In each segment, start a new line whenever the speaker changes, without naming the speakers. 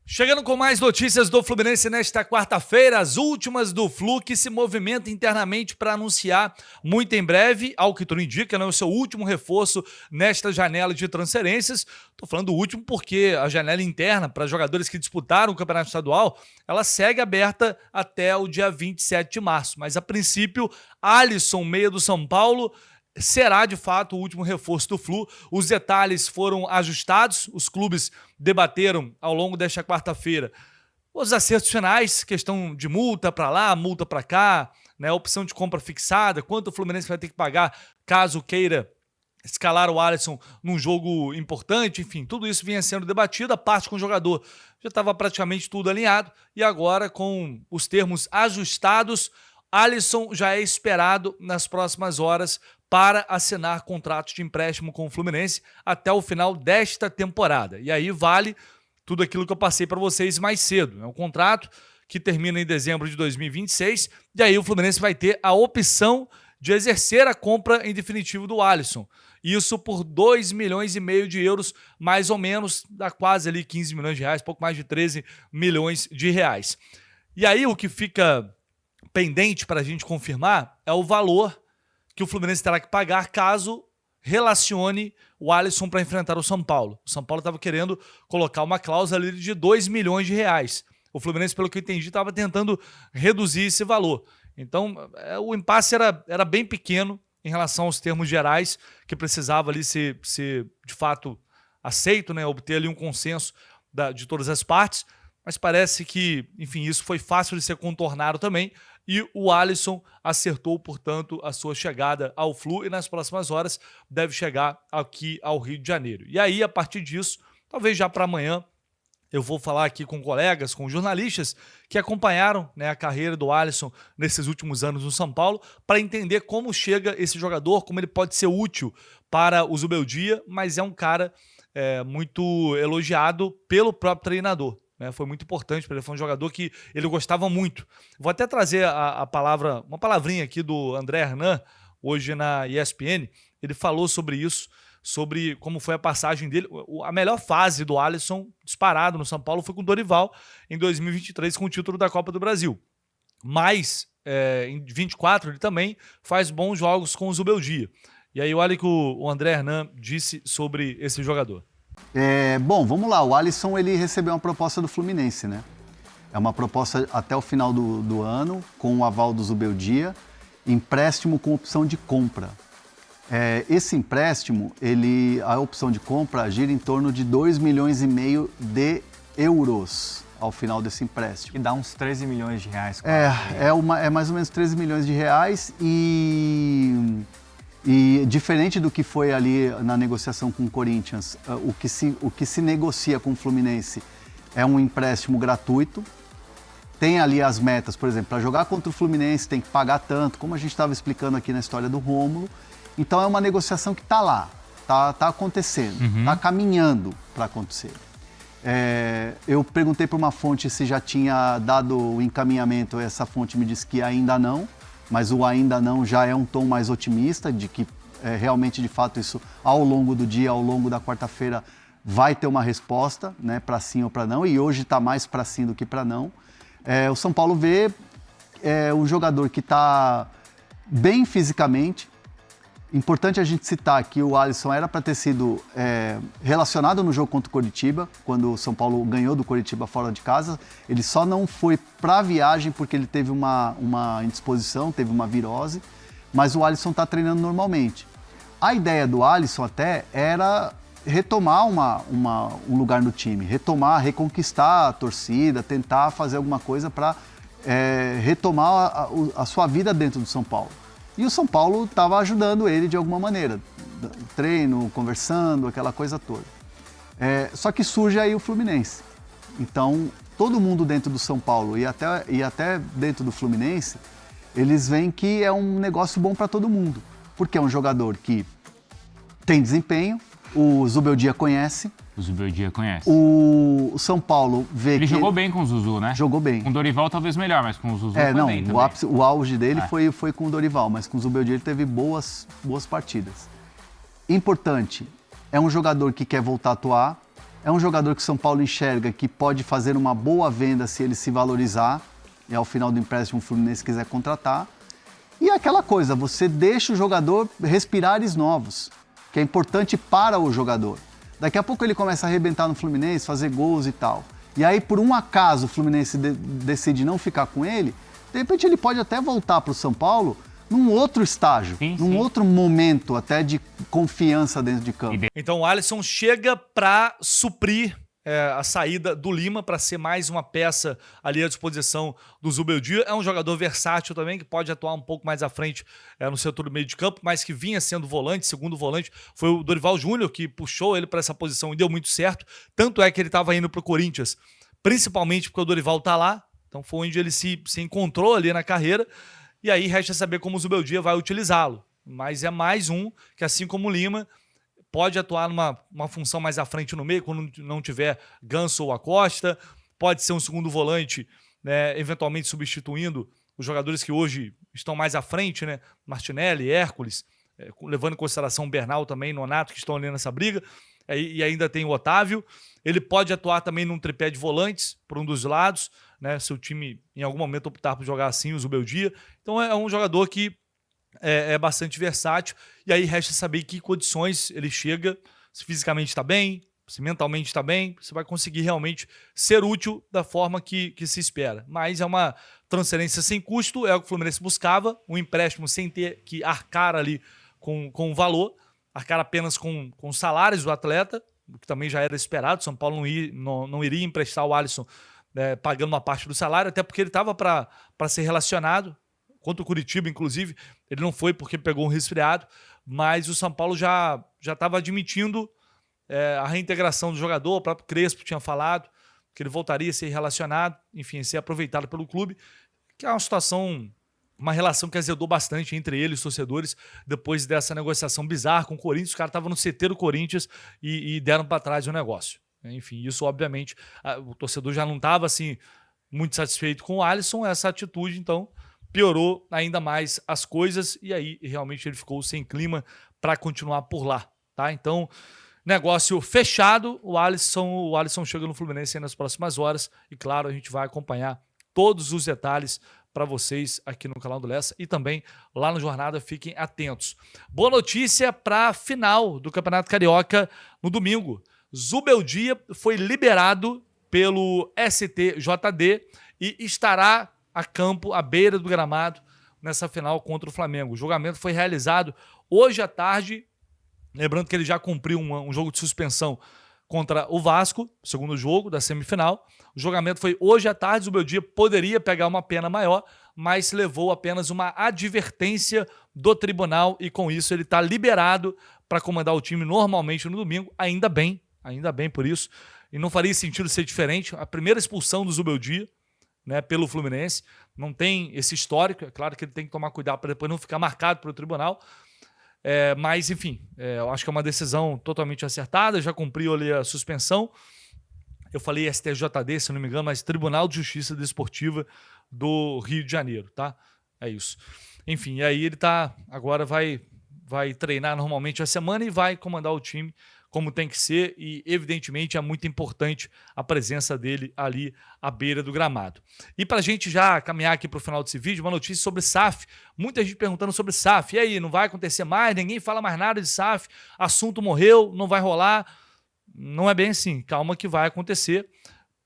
Chegando com mais notícias do Fluminense nesta quarta-feira, as últimas do Flu, que se movimenta internamente para anunciar muito em breve, ao que tudo indica, o seu último reforço nesta janela de transferências. Estou falando do último porque a janela interna para jogadores que disputaram o Campeonato Estadual, ela segue aberta até o dia 27 de março. Mas, a princípio, Alisson, meia do São Paulo, será, de fato, o último reforço do Flu. Os detalhes foram ajustados, os clubes debateram ao longo desta quarta-feira os acertos finais, questão de multa para lá, multa para cá, opção de compra fixada, quanto o Fluminense vai ter que pagar caso queira escalar o Alisson num jogo importante, enfim, tudo isso vinha sendo debatido, a parte com o jogador já estava praticamente tudo alinhado, e agora, com os termos ajustados, Alisson já é esperado nas próximas horas para assinar contrato de empréstimo com o Fluminense até o final desta temporada. E aí vale tudo aquilo que eu passei para vocês mais cedo. É um contrato que termina em dezembro de 2026, e aí o Fluminense vai ter a opção de exercer a compra em definitivo do Alisson. Isso por 2,5 milhões de euros, mais ou menos, dá quase ali 15 milhões de reais, pouco mais de 13 milhões de reais. E aí o que fica pendente para a gente confirmar é o valor que o Fluminense terá que pagar caso relacione o Alisson para enfrentar o São Paulo. O São Paulo estava querendo colocar uma cláusula ali de 2 milhões de reais. O Fluminense, pelo que eu entendi, estava tentando reduzir esse valor. Então, o impasse era bem pequeno em relação aos termos gerais, que precisava ali ser de fato aceito, obter ali um consenso de todas as partes. Mas parece que, enfim, isso foi fácil de ser contornado também, e o Alisson acertou, portanto, a sua chegada ao Flu e nas próximas horas deve chegar aqui ao Rio de Janeiro. E aí, a partir disso, talvez já para amanhã, eu vou falar aqui com colegas, com jornalistas que acompanharam a carreira do Alisson nesses últimos anos no São Paulo, para entender como chega esse jogador, como ele pode ser útil para o Zubeldia, mas é um cara muito elogiado pelo próprio treinador. Foi muito importante para ele, foi um jogador que ele gostava muito. Vou até trazer uma palavrinha aqui do André Hernan, hoje na ESPN. Ele falou sobre isso, sobre como foi a passagem dele. A melhor fase do Alisson, disparado no São Paulo, foi com o Dorival em 2023, com o título da Copa do Brasil. Mas, em 24, ele também faz bons jogos com o Zubeldia. E aí, olha o que o André Hernan disse sobre esse jogador.
Bom, vamos lá. O Alisson, ele recebeu uma proposta do Fluminense, É uma proposta até o final do ano, com o aval do Zubeldia, empréstimo com opção de compra. Esse empréstimo, a opção de compra gira em torno de 2,5 milhões de euros ao final desse empréstimo.
Que dá uns 13 milhões de reais.
É mais ou menos 13 milhões de reais e diferente do que foi ali na negociação com o Corinthians, o que se negocia com o Fluminense é um empréstimo gratuito. Tem ali as metas, por exemplo, para jogar contra o Fluminense tem que pagar tanto, como a gente estava explicando aqui na história do Rômulo. Então é uma negociação que está lá, está acontecendo, está caminhando para acontecer. Eu perguntei para uma fonte se já tinha dado o encaminhamento, essa fonte me disse que ainda não, mas o ainda não já é um tom mais otimista, de que realmente, de fato, isso ao longo do dia, ao longo da quarta-feira, vai ter uma resposta, para sim ou para não, e hoje está mais para sim do que para não. O São Paulo vê um jogador que está bem fisicamente. Importante a gente citar que o Alisson era para ter sido relacionado no jogo contra o Coritiba, quando o São Paulo ganhou do Coritiba fora de casa. Ele só não foi para a viagem porque ele teve uma indisposição, teve uma virose, mas o Alisson está treinando normalmente. A ideia do Alisson até era retomar um lugar no time, reconquistar a torcida, tentar fazer alguma coisa para retomar a sua vida dentro do São Paulo. E o São Paulo estava ajudando ele de alguma maneira, treino, conversando, aquela coisa toda. Só que surge aí o Fluminense. Então, todo mundo dentro do São Paulo e até dentro do Fluminense, eles veem que é um negócio bom para todo mundo. Porque é um jogador que tem desempenho, o Zubeldia conhece.
O Zubeldia conhece.
O São Paulo vê
Ele jogou bem com o Zuzu, né?
Jogou bem.
Com o Dorival talvez melhor, mas com o Zuzu foi bem também.
O auge dele foi com o Dorival, mas com o Zubeldia ele teve boas partidas. Importante, é um jogador que quer voltar a atuar, É um jogador que o São Paulo enxerga que pode fazer uma boa venda se ele se valorizar e ao final do empréstimo o Fluminense quiser contratar. E é aquela coisa, você deixa o jogador respirar ares novos, que é importante para o jogador. Daqui a pouco ele começa a arrebentar no Fluminense, fazer gols e tal. E aí, por um acaso, o Fluminense decide não ficar com ele, de repente ele pode até voltar para o São Paulo num outro estágio, num outro momento até de confiança dentro de campo.
Então o Alisson chega para suprir a saída do Lima, para ser mais uma peça ali à disposição do Zubeldia. É um jogador versátil também, que pode atuar um pouco mais à frente no setor do meio de campo, mas que vinha sendo volante, segundo volante. Foi o Dorival Júnior que puxou ele para essa posição e deu muito certo. Tanto é que ele estava indo para o Corinthians, principalmente porque o Dorival está lá. Então foi onde ele se encontrou ali na carreira. E aí resta saber como o Zubeldia vai utilizá-lo. Mas é mais um que, assim como o Lima, pode atuar numa função mais à frente no meio, quando não tiver Ganso ou Acosta. Pode ser um segundo volante, né, eventualmente substituindo os jogadores que hoje estão mais à frente, né? Martinelli, Hércules, levando em consideração o Bernal também, Nonato, que estão ali nessa briga. E ainda tem o Otávio. Ele pode atuar também num tripé de volantes, por um dos lados, né? Se o time em algum momento optar por jogar assim, o Zubeldia. Então é um jogador que é bastante versátil. E aí resta saber em que condições ele chega, se fisicamente está bem, se mentalmente está bem, se vai conseguir realmente ser útil da forma que se espera. Mas é uma transferência sem custo, é o que o Fluminense buscava, um empréstimo sem ter que arcar ali com o valor, arcar apenas com os salários do atleta, o que também já era esperado. São Paulo não iria emprestar o Alisson pagando uma parte do salário, até porque ele estava para ser relacionado, contra o Curitiba, inclusive. Ele não foi porque pegou um resfriado, mas o São Paulo já estava admitindo a reintegração do jogador. O próprio Crespo tinha falado que ele voltaria a ser relacionado, enfim, ser aproveitado pelo clube, que é uma relação que azedou bastante entre ele e os torcedores depois dessa negociação bizarra com o Corinthians. Os caras estavam no CT do Corinthians e deram para trás o negócio. Enfim, isso obviamente, o torcedor já não estava assim, muito satisfeito com o Alisson. Essa atitude, então, piorou ainda mais as coisas e aí realmente ele ficou sem clima para continuar por lá, tá? Então, negócio fechado. O Alisson chega no Fluminense nas próximas horas e, claro, a gente vai acompanhar todos os detalhes para vocês aqui no canal do Lessa e também lá no Jornada. Fiquem atentos. Boa notícia para a final do Campeonato Carioca no domingo. Zubeldia foi liberado pelo STJD e estará a campo, à beira do gramado, nessa final contra o Flamengo. O julgamento foi realizado hoje à tarde, lembrando que ele já cumpriu um jogo de suspensão contra o Vasco, segundo jogo da semifinal. O julgamento foi hoje à tarde. O Zubeldia poderia pegar uma pena maior, mas levou apenas uma advertência do tribunal e com isso ele está liberado para comandar o time normalmente no domingo. Ainda bem por isso. E não faria sentido ser diferente. A primeira expulsão do Zubeldia, né, pelo Fluminense, não tem esse histórico. É claro que ele tem que tomar cuidado para depois não ficar marcado pelo tribunal. Mas, enfim, eu acho que é uma decisão totalmente acertada. Já cumpriu ali a suspensão. Eu falei STJD, se não me engano, mas Tribunal de Justiça Desportiva do Rio de Janeiro, tá? É isso. Enfim, e aí ele agora vai treinar normalmente a semana e vai comandar o time como tem que ser, e evidentemente é muito importante a presença dele ali à beira do gramado. E para a gente já caminhar aqui para o final desse vídeo, uma notícia sobre SAF. Muita gente perguntando sobre SAF. E aí, não vai acontecer mais? Ninguém fala mais nada de SAF? Assunto morreu? Não vai rolar? Não é bem assim. Calma que vai acontecer,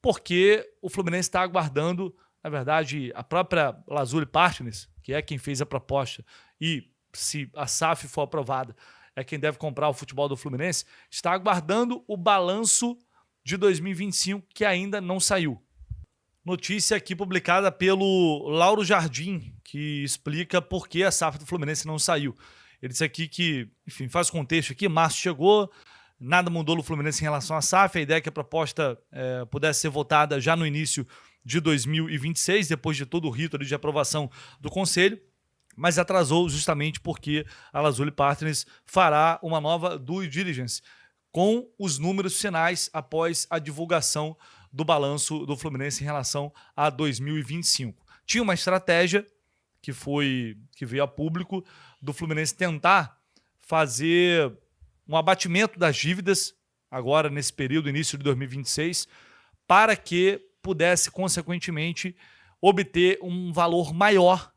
porque o Fluminense está aguardando, na verdade, a própria Lazuri Partners, que é quem fez a proposta, e se a SAF for aprovada, é quem deve comprar o futebol do Fluminense, está aguardando o balanço de 2025, que ainda não saiu. Notícia aqui publicada pelo Lauro Jardim, que explica por que a SAF do Fluminense não saiu. Ele disse aqui que, enfim, faz contexto aqui, março chegou, nada mudou no Fluminense em relação à SAF, a ideia é que a proposta pudesse ser votada já no início de 2026, depois de todo o rito de aprovação do Conselho, mas atrasou justamente porque a Lazuri Partners fará uma nova due diligence com os números finais após a divulgação do balanço do Fluminense em relação a 2025. Tinha uma estratégia que veio a público do Fluminense tentar fazer um abatimento das dívidas agora nesse período, início de 2026, para que pudesse, consequentemente, obter um valor maior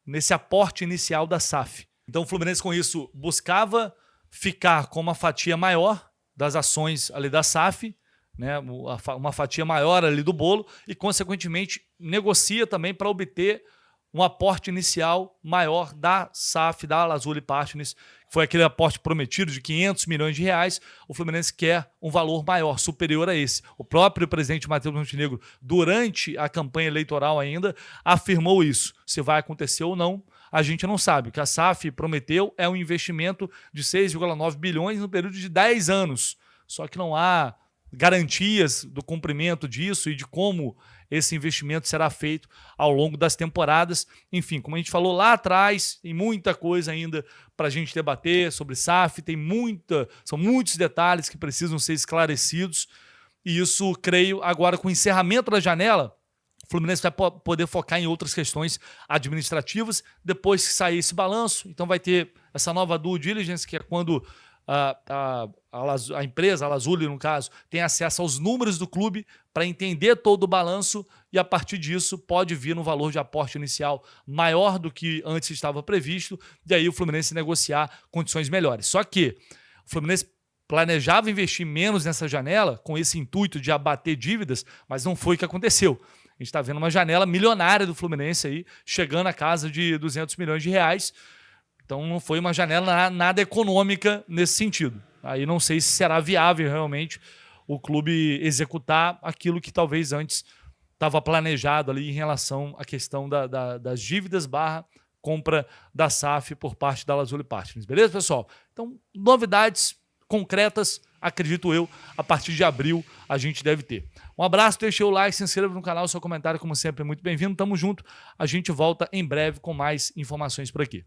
nesse aporte inicial da SAF. Então o Fluminense com isso buscava ficar com uma fatia maior das ações ali da SAF, né, uma fatia maior ali do bolo e, consequentemente, negocia também para obter um aporte inicial maior da SAF, da Lazuli Partners, que foi aquele aporte prometido de 500 milhões de reais. O Fluminense quer um valor maior, superior a esse. O próprio presidente Matheus Montenegro, durante a campanha eleitoral ainda, afirmou isso. Se vai acontecer ou não, a gente não sabe. O que a SAF prometeu é um investimento de 6,9 bilhões no período de 10 anos. Só que não há garantias do cumprimento disso e de como esse investimento será feito ao longo das temporadas. Enfim, como a gente falou lá atrás, tem muita coisa ainda para a gente debater sobre SAF, são muitos detalhes que precisam ser esclarecidos, e isso, creio, agora com o encerramento da janela, o Fluminense vai poder focar em outras questões administrativas depois que sair esse balanço. Então vai ter essa nova due diligence, que é quando a empresa, a Lazuli, no caso, tem acesso aos números do clube para entender todo o balanço e, a partir disso, pode vir um valor de aporte inicial maior do que antes estava previsto, e aí o Fluminense negociar condições melhores. Só que o Fluminense planejava investir menos nessa janela com esse intuito de abater dívidas, mas não foi o que aconteceu. A gente está vendo uma janela milionária do Fluminense aí, chegando à casa de 200 milhões de reais. Então não foi uma janela nada econômica nesse sentido. Aí não sei se será viável realmente o clube executar aquilo que talvez antes estava planejado ali em relação à questão das dívidas / compra da SAF por parte da Lazuli Partners. Beleza, pessoal? Então, novidades concretas, acredito eu, a partir de abril a gente deve ter. Um abraço, deixe o like, se inscreva no canal, seu comentário, como sempre, é muito bem-vindo. Tamo junto, a gente volta em breve com mais informações por aqui.